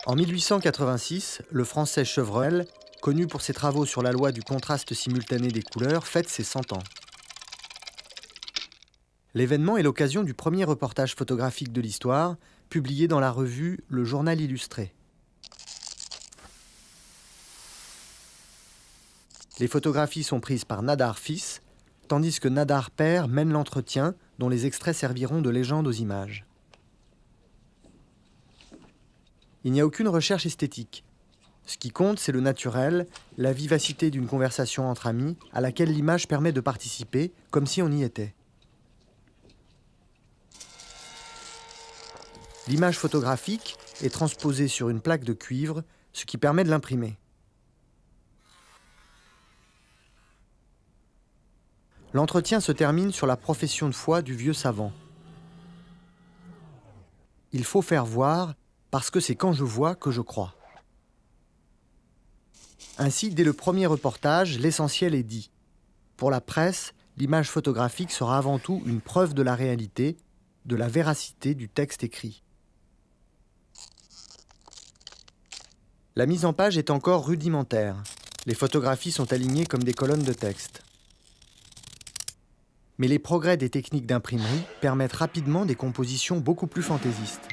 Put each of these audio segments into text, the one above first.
En 1886, le Français Chevreul, connu pour ses travaux sur la loi du contraste simultané des couleurs, fête ses 100 ans. L'événement est l'occasion du premier reportage photographique de l'histoire, publié dans la revue Le Journal illustré. Les photographies sont prises par Nadar fils, tandis que Nadar père mène l'entretien, dont les extraits serviront de légende aux images. Il n'y a aucune recherche esthétique. Ce qui compte, c'est le naturel, la vivacité d'une conversation entre amis, à laquelle l'image permet de participer, comme si on y était. L'image photographique est transposée sur une plaque de cuivre, ce qui permet de l'imprimer. L'entretien se termine sur la profession de foi du vieux savant. Il faut faire voir, parce que c'est quand je vois que je crois. Ainsi, dès le premier reportage, l'essentiel est dit. Pour la presse, l'image photographique sera avant tout une preuve de la réalité, de la véracité du texte écrit. La mise en page est encore rudimentaire. Les photographies sont alignées comme des colonnes de texte. Mais les progrès des techniques d'imprimerie permettent rapidement des compositions beaucoup plus fantaisistes.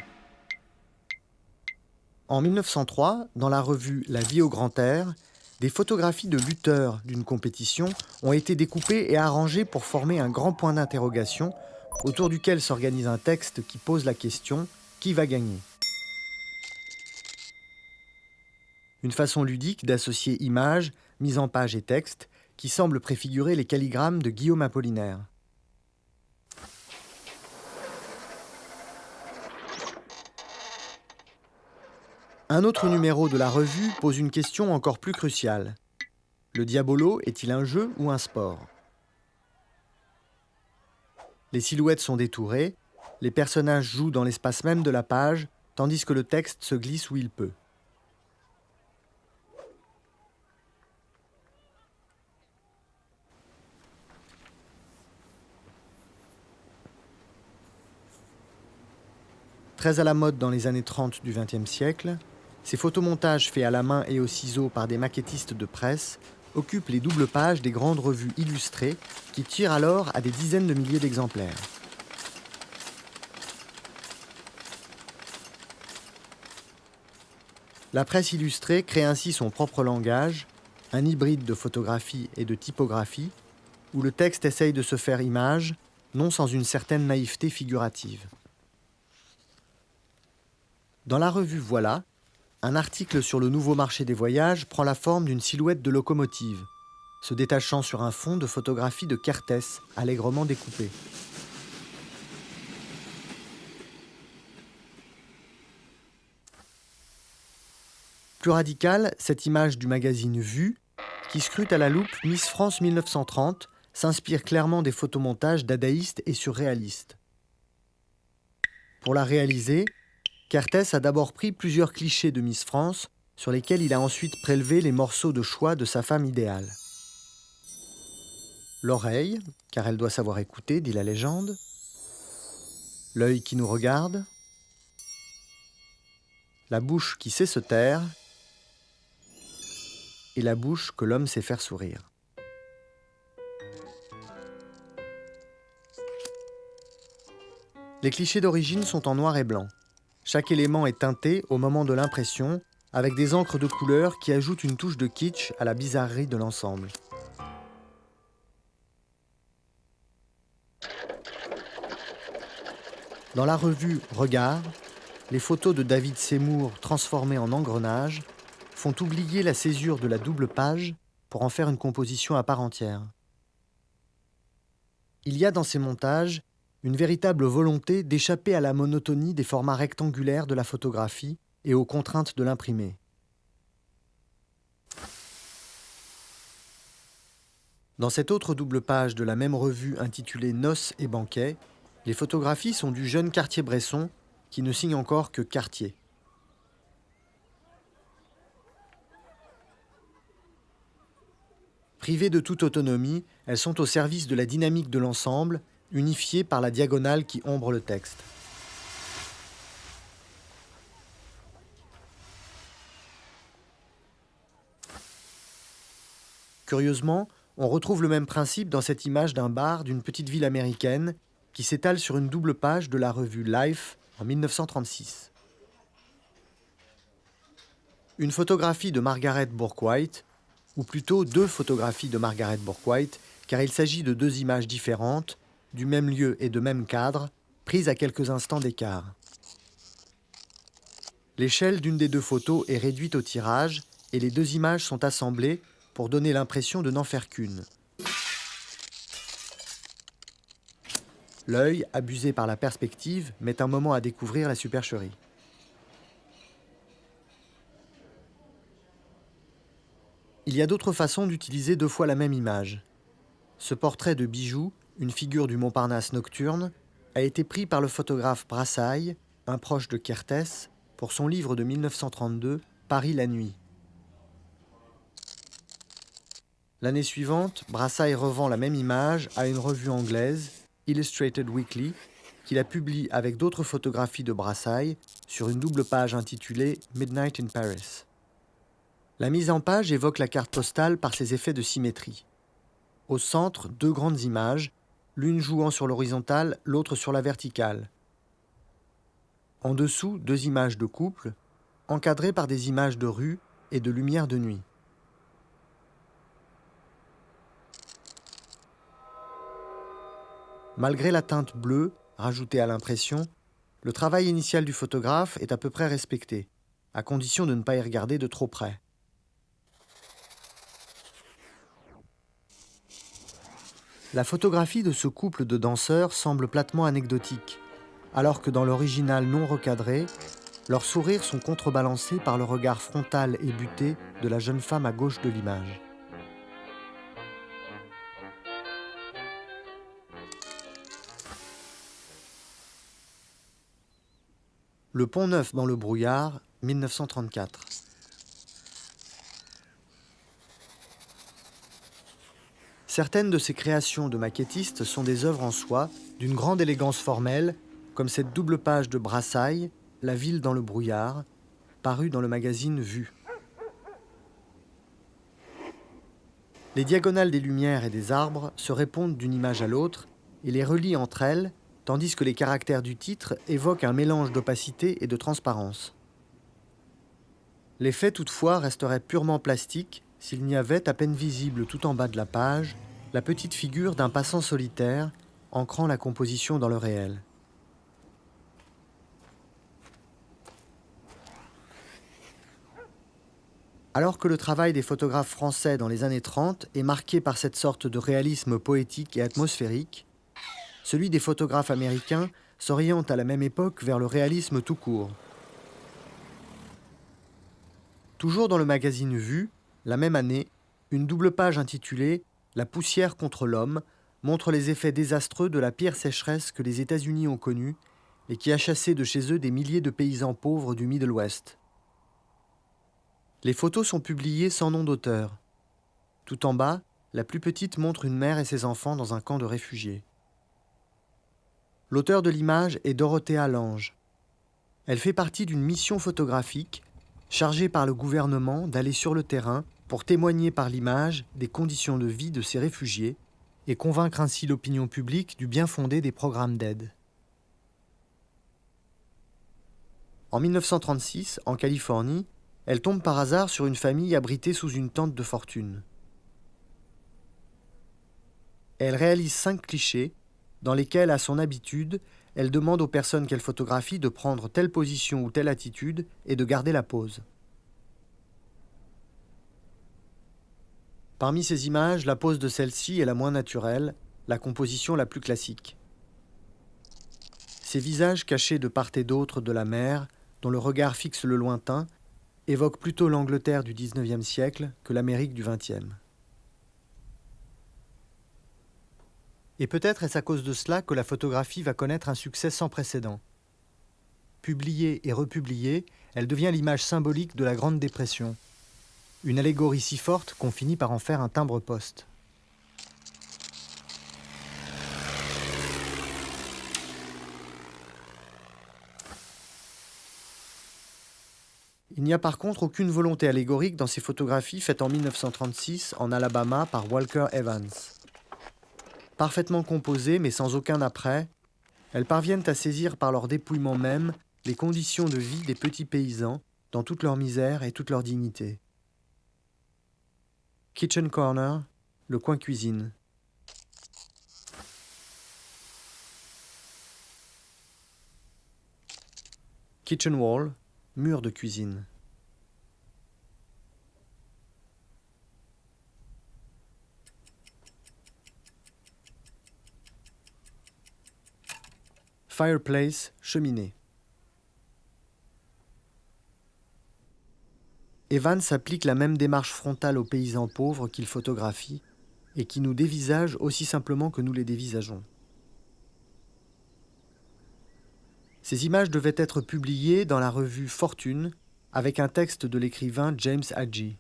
En 1903, dans la revue La vie au grand air, des photographies de lutteurs d'une compétition ont été découpées et arrangées pour former un grand point d'interrogation autour duquel s'organise un texte qui pose la question « Qui va gagner ?» Une façon ludique d'associer images, mise en page et texte qui semble préfigurer les calligrammes de Guillaume Apollinaire. Un autre numéro de la revue pose une question encore plus cruciale. Le diabolo est-il un jeu ou un sport ? Les silhouettes sont détourées, les personnages jouent dans l'espace même de la page, tandis que le texte se glisse où il peut. Très à la mode dans les années 30 du XXe siècle, ces photomontages faits à la main et au ciseau par des maquettistes de presse occupent les doubles pages des grandes revues illustrées qui tirent alors à des dizaines de milliers d'exemplaires. La presse illustrée crée ainsi son propre langage, un hybride de photographie et de typographie, où le texte essaye de se faire image, non sans une certaine naïveté figurative. Dans la revue Voilà, un article sur le nouveau marché des voyages prend la forme d'une silhouette de locomotive, se détachant sur un fond de photographies de Kertész, allègrement découpées. Plus radicale, cette image du magazine Vue, qui scrute à la loupe Miss France 1930, s'inspire clairement des photomontages dadaïstes et surréalistes. Pour la réaliser, Kertész a d'abord pris plusieurs clichés de Miss France, sur lesquels il a ensuite prélevé les morceaux de choix de sa femme idéale. L'oreille, car elle doit savoir écouter, dit la légende. L'œil qui nous regarde. La bouche qui sait se taire. Et la bouche que l'homme sait faire sourire. Les clichés d'origine sont en noir et blanc. Chaque élément est teinté au moment de l'impression, avec des encres de couleur qui ajoutent une touche de kitsch à la bizarrerie de l'ensemble. Dans la revue Regard, les photos de David Seymour transformées en engrenages font oublier la césure de la double page pour en faire une composition à part entière. Il y a dans ces montages une véritable volonté d'échapper à la monotonie des formats rectangulaires de la photographie et aux contraintes de l'imprimé. Dans cette autre double page de la même revue intitulée Noces et banquets, les photographies sont du jeune Cartier-Bresson qui ne signe encore que Cartier. Privées de toute autonomie, elles sont au service de la dynamique de l'ensemble, unifiées par la diagonale qui ombre le texte. Curieusement, on retrouve le même principe dans cette image d'un bar d'une petite ville américaine qui s'étale sur une double page de la revue Life en 1936. Une photographie de Margaret Bourke-White, ou plutôt deux photographies de Margaret Bourke-White, car il s'agit de deux images différentes, du même lieu et de même cadre, prises à quelques instants d'écart. L'échelle d'une des deux photos est réduite au tirage et les deux images sont assemblées pour donner l'impression de n'en faire qu'une. L'œil, abusé par la perspective, met un moment à découvrir la supercherie. Il y a d'autres façons d'utiliser deux fois la même image. Ce portrait de Bijou, une figure du Montparnasse nocturne, a été pris par le photographe Brassailles, un proche de Kertész, pour son livre de 1932, Paris la nuit. L'année suivante, Brassailles revend la même image à une revue anglaise, Illustrated Weekly, qui la publie avec d'autres photographies de Brassailles sur une double page intitulée Midnight in Paris. La mise en page évoque la carte postale par ses effets de symétrie. Au centre, deux grandes images, l'une jouant sur l'horizontale, l'autre sur la verticale. En dessous, deux images de couple, encadrées par des images de rue et de lumière de nuit. Malgré la teinte bleue, rajoutée à l'impression, le travail initial du photographe est à peu près respecté, à condition de ne pas y regarder de trop près. La photographie de ce couple de danseurs semble platement anecdotique, alors que dans l'original non recadré, leurs sourires sont contrebalancés par le regard frontal et buté de la jeune femme à gauche de l'image. Le Pont Neuf dans le brouillard, 1934. Certaines de ces créations de maquettistes sont des œuvres en soi, d'une grande élégance formelle, comme cette double page de Brassailles, La ville dans le brouillard, parue dans le magazine Vue. Les diagonales des lumières et des arbres se répondent d'une image à l'autre et les relient entre elles, tandis que les caractères du titre évoquent un mélange d'opacité et de transparence. L'effet toutefois resterait purement plastique s'il n'y avait, à peine visible tout en bas de la page, la petite figure d'un passant solitaire, ancrant la composition dans le réel. Alors que le travail des photographes français dans les années 30 est marqué par cette sorte de réalisme poétique et atmosphérique, celui des photographes américains s'oriente à la même époque vers le réalisme tout court. Toujours dans le magazine Vue, la même année, une double page intitulée « La poussière contre l'homme » montre les effets désastreux de la pire sécheresse que les États-Unis ont connue et qui a chassé de chez eux des milliers de paysans pauvres du Middle West. Les photos sont publiées sans nom d'auteur. Tout en bas, la plus petite montre une mère et ses enfants dans un camp de réfugiés. L'auteur de l'image est Dorothea Lange. Elle fait partie d'une mission photographique chargée par le gouvernement d'aller sur le terrain pour témoigner par l'image des conditions de vie de ces réfugiés et convaincre ainsi l'opinion publique du bien-fondé des programmes d'aide. En 1936, en Californie, elle tombe par hasard sur une famille abritée sous une tente de fortune. Elle réalise 5 clichés dans lesquels, à son habitude, elle demande aux personnes qu'elle photographie de prendre telle position ou telle attitude et de garder la pose. Parmi ces images, la pose de celle-ci est la moins naturelle, la composition la plus classique. Ces visages cachés de part et d'autre de la mer, dont le regard fixe le lointain, évoquent plutôt l'Angleterre du XIXe siècle que l'Amérique du XXe. Et peut-être est-ce à cause de cela que la photographie va connaître un succès sans précédent. Publiée et republiée, elle devient l'image symbolique de la Grande Dépression. Une allégorie si forte qu'on finit par en faire un timbre-poste. Il Il n'y a par contre aucune volonté allégorique dans ces photographies faites en 1936 en Alabama par Walker Evans. Parfaitement composées mais sans aucun après, elles parviennent à saisir par leur dépouillement même les conditions de vie des petits paysans dans toute leur misère et toute leur dignité. Kitchen Corner, le coin cuisine. Kitchen Wall, mur de cuisine. Fireplace, cheminée. Evans applique la même démarche frontale aux paysans pauvres qu'il photographie et qui nous dévisagent aussi simplement que nous les dévisageons. Ces images devaient être publiées dans la revue Fortune avec un texte de l'écrivain James Hadji.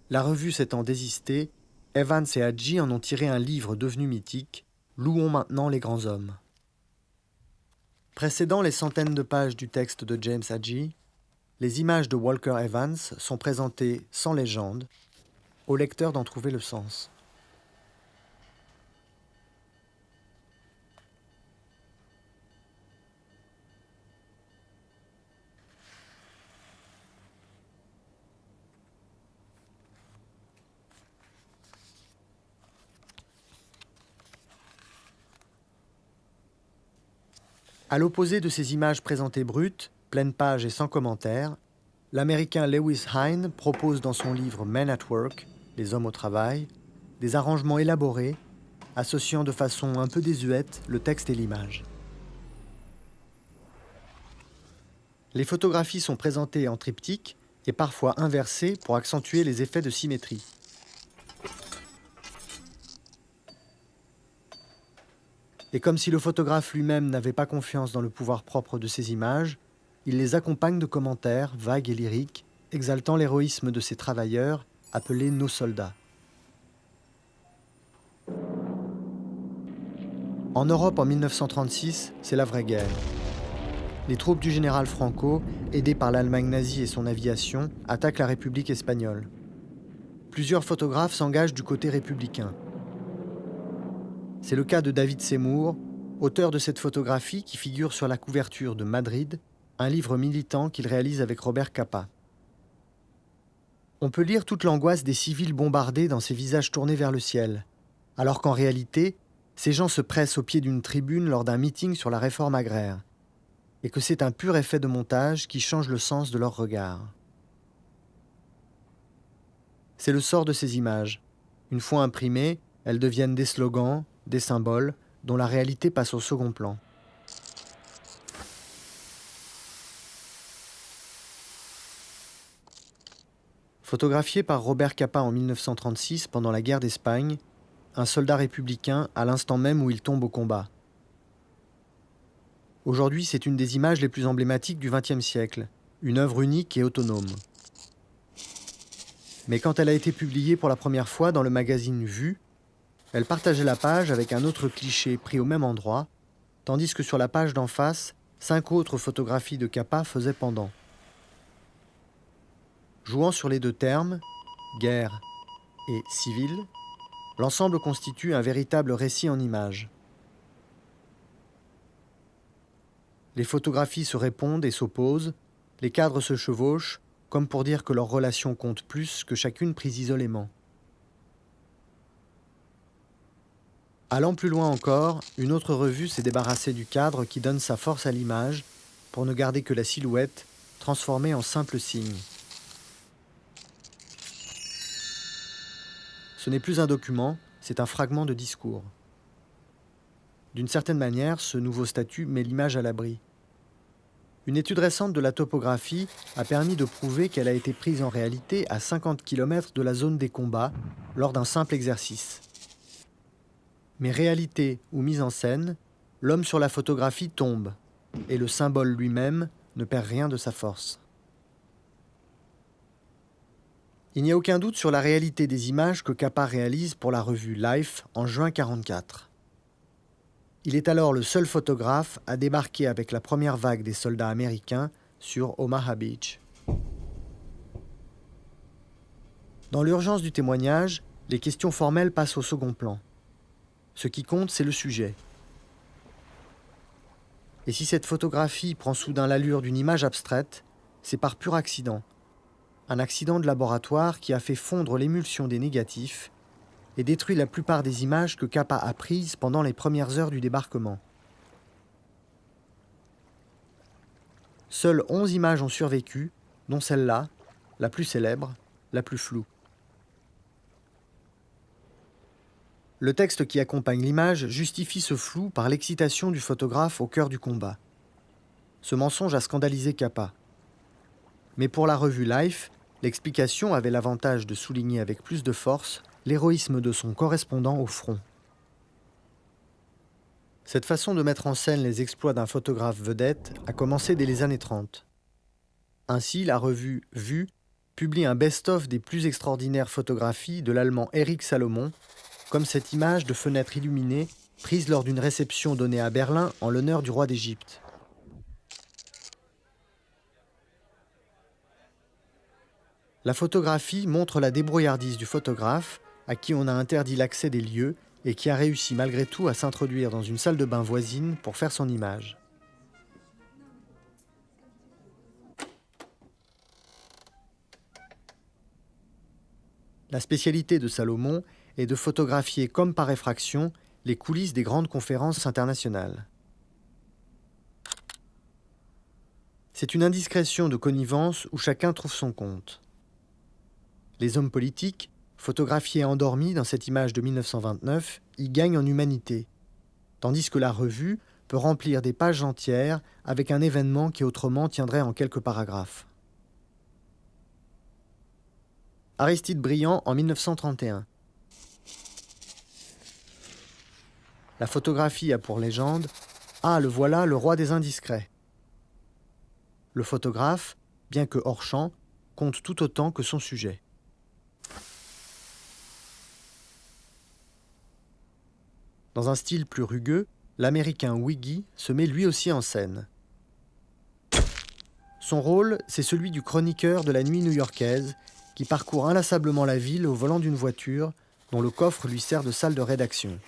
La revue s'étant désistée, Evans et Hadji en ont tiré un livre devenu mythique, Louons maintenant les grands hommes. Précédant les centaines de pages du texte de James Hadji, les images de Walker Evans sont présentées sans légende, au lecteur d'en trouver le sens. À l'opposé de ces images présentées brutes, pleines pages et sans commentaires, l'Américain Lewis Hine propose dans son livre Men at Work, Les hommes au travail, des arrangements élaborés, associant de façon un peu désuète le texte et l'image. Les photographies sont présentées en triptyque et parfois inversées pour accentuer les effets de symétrie. Et comme si le photographe lui-même n'avait pas confiance dans le pouvoir propre de ces images, il les accompagne de commentaires vagues et lyriques, exaltant l'héroïsme de ces travailleurs, appelés nos soldats. En Europe, en 1936, c'est la vraie guerre. Les troupes du général Franco, aidées par l'Allemagne nazie et son aviation, attaquent la République espagnole. Plusieurs photographes s'engagent du côté républicain. C'est le cas de David Seymour, auteur de cette photographie qui figure sur la couverture de Madrid, un livre militant qu'il réalise avec Robert Capa. On peut lire toute l'angoisse des civils bombardés dans ces visages tournés vers le ciel, alors qu'en réalité, ces gens se pressent au pied d'une tribune lors d'un meeting sur la réforme agraire, et que c'est un pur effet de montage qui change le sens de leur regard. C'est le sort de ces images. Une fois imprimées, elles deviennent des slogans, des symboles, dont la réalité passe au second plan. Photographié par Robert Capa en 1936 pendant la guerre d'Espagne, un soldat républicain à l'instant même où il tombe au combat. Aujourd'hui, c'est une des images les plus emblématiques du XXe siècle, une œuvre unique et autonome. Mais quand elle a été publiée pour la première fois dans le magazine Vue, elle partageait la page avec un autre cliché pris au même endroit, tandis que sur la page d'en face, 5 autres photographies de Capa faisaient pendant. Jouant sur les deux termes, guerre et civil, l'ensemble constitue un véritable récit en images. Les photographies se répondent et s'opposent, les cadres se chevauchent, comme pour dire que leur relation compte plus que chacune prise isolément. Allant plus loin encore, une autre revue s'est débarrassée du cadre qui donne sa force à l'image, pour ne garder que la silhouette, transformée en simple signe. Ce n'est plus un document, c'est un fragment de discours. D'une certaine manière, ce nouveau statut met l'image à l'abri. Une étude récente de la topographie a permis de prouver qu'elle a été prise en réalité à 50 km de la zone des combats lors d'un simple exercice. Mais réalité ou mise en scène, l'homme sur la photographie tombe, et le symbole lui-même ne perd rien de sa force. Il n'y a aucun doute sur la réalité des images que Capa réalise pour la revue Life en juin 1944. Il est alors le seul photographe à débarquer avec la première vague des soldats américains sur Omaha Beach. Dans l'urgence du témoignage, les questions formelles passent au second plan. Ce qui compte, c'est le sujet. Et si cette photographie prend soudain l'allure d'une image abstraite, c'est par pur accident. Un accident de laboratoire qui a fait fondre l'émulsion des négatifs et détruit la plupart des images que Capa a prises pendant les premières heures du débarquement. Seules 11 images ont survécu, dont celle-là, la plus célèbre, la plus floue. Le texte qui accompagne l'image justifie ce flou par l'excitation du photographe au cœur du combat. Ce mensonge a scandalisé Capa. Mais pour la revue Life, l'explication avait l'avantage de souligner avec plus de force l'héroïsme de son correspondant au front. Cette façon de mettre en scène les exploits d'un photographe vedette a commencé dès les années 30. Ainsi, la revue Vue publie un best-of des plus extraordinaires photographies de l'Allemand Erich Salomon, comme cette image de fenêtre illuminée prise lors d'une réception donnée à Berlin en l'honneur du roi d'Égypte. La photographie montre la débrouillardise du photographe, à qui on a interdit l'accès des lieux et qui a réussi malgré tout à s'introduire dans une salle de bain voisine pour faire son image. La spécialité de Salomon est de photographier comme par effraction les coulisses des grandes conférences internationales. C'est une indiscrétion de connivence où chacun trouve son compte. Les hommes politiques, photographiés endormis dans cette image de 1929, y gagnent en humanité, tandis que la revue peut remplir des pages entières avec un événement qui autrement tiendrait en quelques paragraphes. Aristide Briand en 1931. La photographie a pour légende « Ah, le voilà, le roi des indiscrets ». Le photographe, bien que hors champ, compte tout autant que son sujet. Dans un style plus rugueux, l'Américain Wiggy se met lui aussi en scène. Son rôle, c'est celui du chroniqueur de la nuit new-yorkaise qui parcourt inlassablement la ville au volant d'une voiture dont le coffre lui sert de salle de rédaction.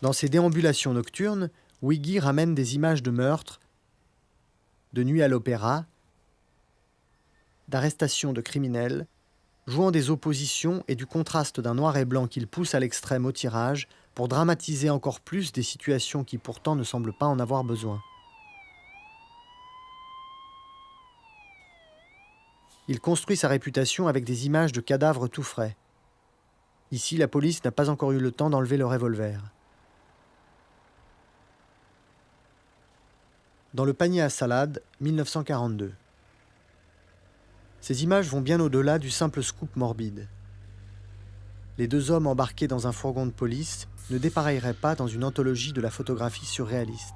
Dans ses déambulations nocturnes, Wiggy ramène des images de meurtres, de nuit à l'opéra, d'arrestations de criminels, jouant des oppositions et du contraste d'un noir et blanc qu'il pousse à l'extrême au tirage pour dramatiser encore plus des situations qui pourtant ne semblent pas en avoir besoin. Il construit sa réputation avec des images de cadavres tout frais. Ici, la police n'a pas encore eu le temps d'enlever le revolver. Dans le panier à salade, 1942. Ces images vont bien au-delà du simple scoop morbide. Les deux hommes embarqués dans un fourgon de police ne dépareilleraient pas dans une anthologie de la photographie surréaliste.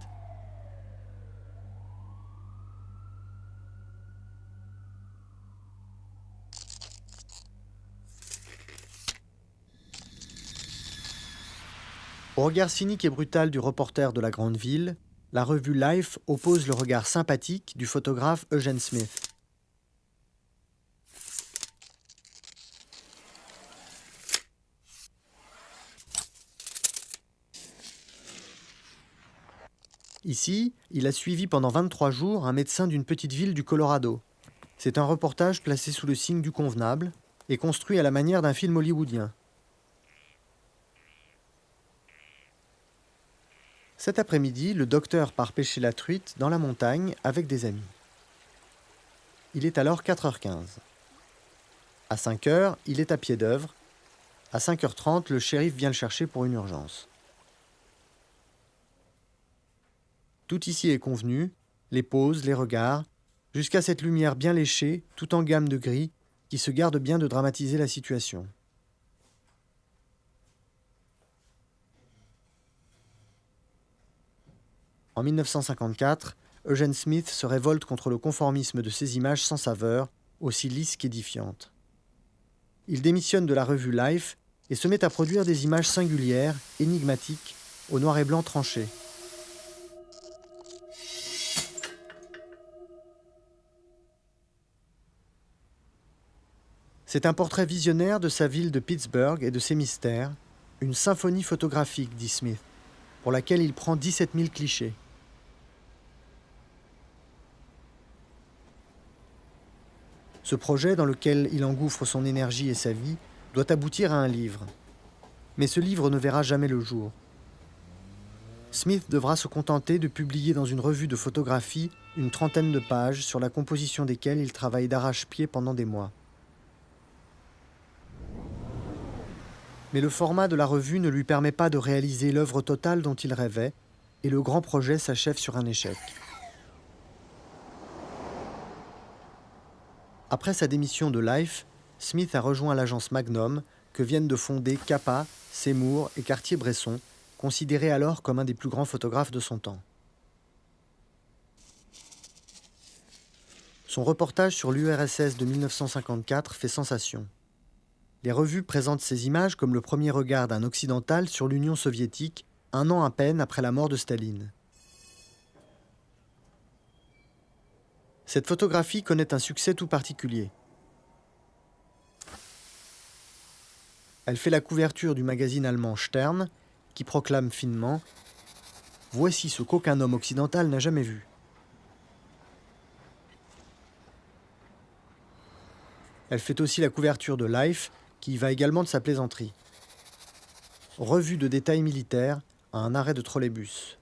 Au regard cynique et brutal du reporter de la grande ville, la revue Life oppose le regard sympathique du photographe Eugene Smith. Ici, il a suivi pendant 23 jours un médecin d'une petite ville du Colorado. C'est un reportage placé sous le signe du convenable et construit à la manière d'un film hollywoodien. Cet après-midi, le docteur part pêcher la truite dans la montagne avec des amis. Il est alors 4h15. À 5h, il est à pied d'œuvre. À 5h30, le shérif vient le chercher pour une urgence. Tout ici est convenu, les poses, les regards, jusqu'à cette lumière bien léchée, tout en gamme de gris, qui se garde bien de dramatiser la situation. En 1954, Eugene Smith se révolte contre le conformisme de ces images sans saveur, aussi lisses qu'édifiantes. Il démissionne de la revue Life et se met à produire des images singulières, énigmatiques, au noir et blanc tranché. C'est un portrait visionnaire de sa ville de Pittsburgh et de ses mystères, une symphonie photographique, dit Smith, pour laquelle il prend 17 000 clichés. Ce projet, dans lequel il engouffre son énergie et sa vie, doit aboutir à un livre. Mais ce livre ne verra jamais le jour. Smith devra se contenter de publier dans une revue de photographie une trentaine de pages sur la composition desquelles il travaille d'arrache-pied pendant des mois. Mais le format de la revue ne lui permet pas de réaliser l'œuvre totale dont il rêvait, et le grand projet s'achève sur un échec. Après sa démission de Life, Smith a rejoint l'agence Magnum que viennent de fonder Capa, Seymour et Cartier-Bresson, considéré alors comme un des plus grands photographes de son temps. Son reportage sur l'URSS de 1954 fait sensation. Les revues présentent ces images comme le premier regard d'un occidental sur l'Union soviétique, un an à peine après la mort de Staline. Cette photographie connaît un succès tout particulier. Elle fait la couverture du magazine allemand Stern, qui proclame finement « Voici ce qu'aucun homme occidental n'a jamais vu ». Elle fait aussi la couverture de Life, qui va également de sa plaisanterie. Revue de détails militaires à un arrêt de trolleybus.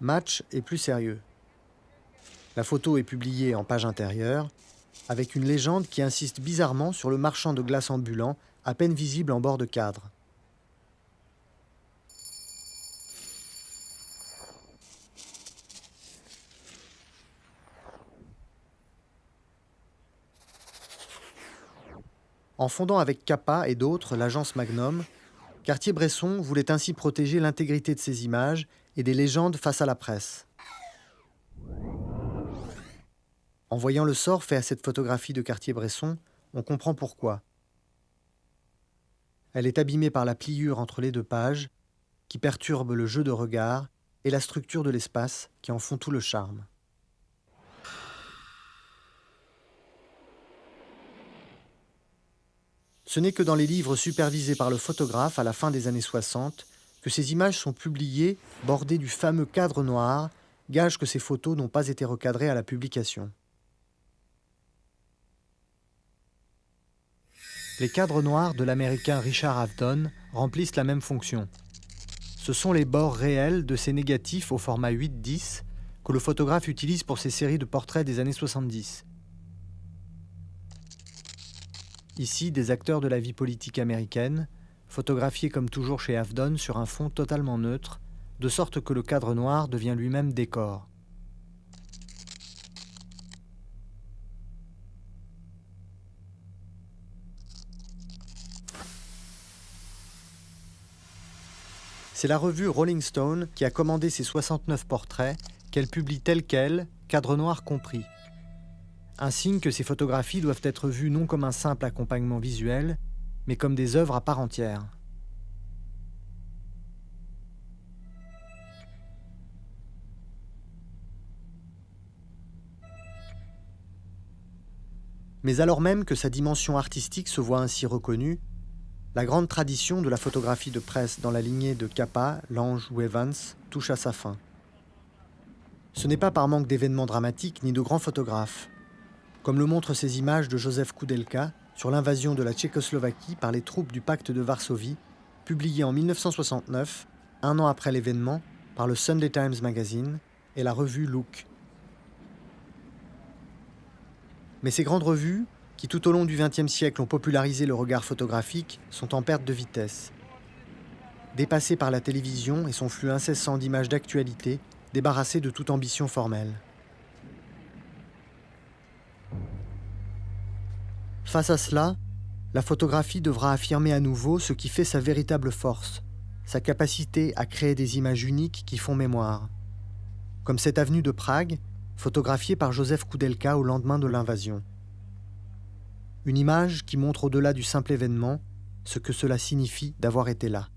Match est plus sérieux. La photo est publiée en page intérieure, avec une légende qui insiste bizarrement sur le marchand de glace ambulant, à peine visible en bord de cadre. En fondant avec Capa et d'autres l'agence Magnum, Cartier-Bresson voulait ainsi protéger l'intégrité de ses images et des légendes face à la presse. En voyant le sort fait à cette photographie de Cartier-Bresson, on comprend pourquoi. Elle est abîmée par la pliure entre les deux pages, qui perturbe le jeu de regard, et la structure de l'espace, qui en font tout le charme. Ce n'est que dans les livres supervisés par le photographe à la fin des années 60 que ces images sont publiées bordées du fameux cadre noir, gage que ces photos n'ont pas été recadrées à la publication. Les cadres noirs de l'américain Richard Avedon remplissent la même fonction. Ce sont les bords réels de ces négatifs au format 8-10 que le photographe utilise pour ses séries de portraits des années 70. Ici, des acteurs de la vie politique américaine, photographiés comme toujours chez Avedon sur un fond totalement neutre, de sorte que le cadre noir devient lui-même décor. C'est la revue Rolling Stone qui a commandé ces 69 portraits, qu'elle publie tels quels, cadre noir compris. Un signe que ces photographies doivent être vues non comme un simple accompagnement visuel, mais comme des œuvres à part entière. Mais alors même que sa dimension artistique se voit ainsi reconnue, la grande tradition de la photographie de presse dans la lignée de Capa, Lange ou Evans touche à sa fin. Ce n'est pas par manque d'événements dramatiques ni de grands photographes, comme le montrent ces images de Joseph Koudelka sur l'invasion de la Tchécoslovaquie par les troupes du pacte de Varsovie, publiées en 1969, un an après l'événement, par le Sunday Times Magazine et la revue Look. Mais ces grandes revues, qui tout au long du XXe siècle ont popularisé le regard photographique, sont en perte de vitesse. Dépassées par la télévision et son flux incessant d'images d'actualité, débarrassées de toute ambition formelle. Face à cela, la photographie devra affirmer à nouveau ce qui fait sa véritable force, sa capacité à créer des images uniques qui font mémoire. Comme cette avenue de Prague, photographiée par Joseph Koudelka au lendemain de l'invasion. Une image qui montre au-delà du simple événement ce que cela signifie d'avoir été là.